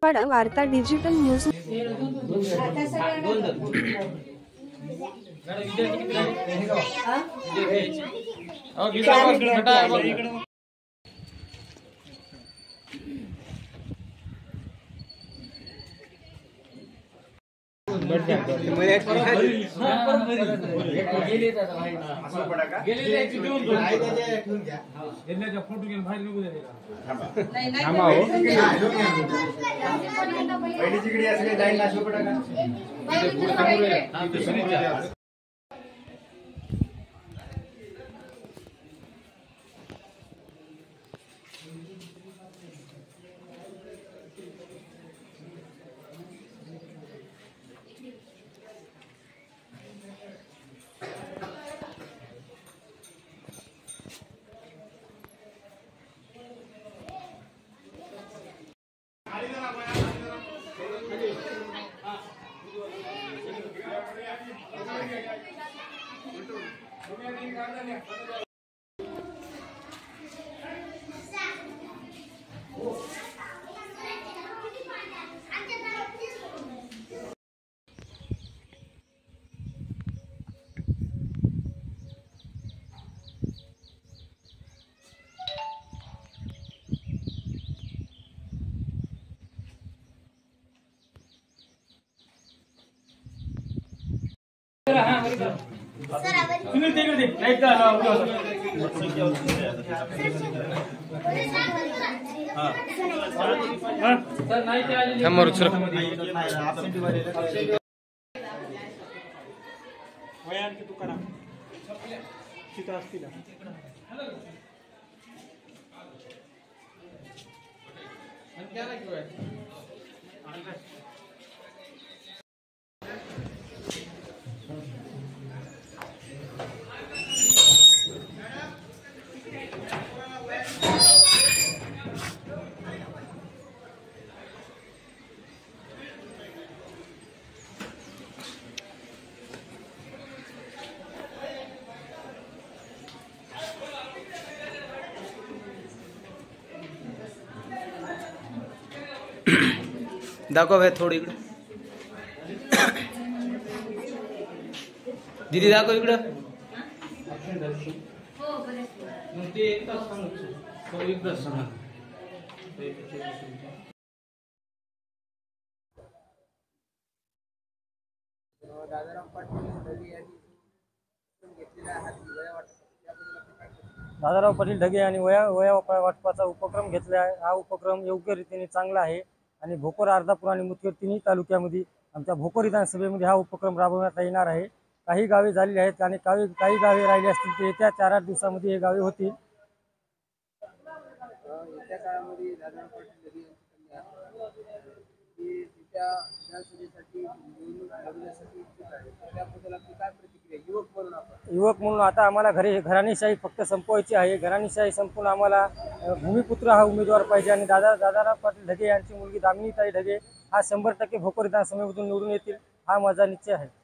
वार्ता digital news. दाखव भाई थोडी इकडे दीदी दाखव इकडे दादाराव पाटील ढगे आणि वया वाटपाचा उपक्रम घेतला आहे। हा उपक्रम योग्य रीतीने चांगला आहे आणि भोकर, अर्धापूर आणि मुदखेड तिन्ही तालुक्यामध्ये आमच्या भोकर विधानसभेमध्ये हा उपक्रम राबवण्यात येणार आहे। काही गावे झालेली आहेत आणि काही गावे राहिली असतील ते येत्या 4-8 दिवसांमध्ये हे गावे होतील। येत्या काळामध्ये दादाराव पाटील ढगे विधानसभेसाठी निवडणूक लढवण्यासाठी इच्छुक आहे, त्याबद्दल आपली काय प्रतिक्रिया? युवक म्हणून आता आम्हाला घराणेशाही फक्त संपवायची आहे। घराणेशाही संपून आम्हाला भूमिपुत्र हा उमेदवार पाहिजे आणि दादाराव पाटील ढगे यांची मुलगी दामिनीताई ढगे हा 100% भोकर विधानसभेमधून निवडून येतील हा माझा निश्चय आहे।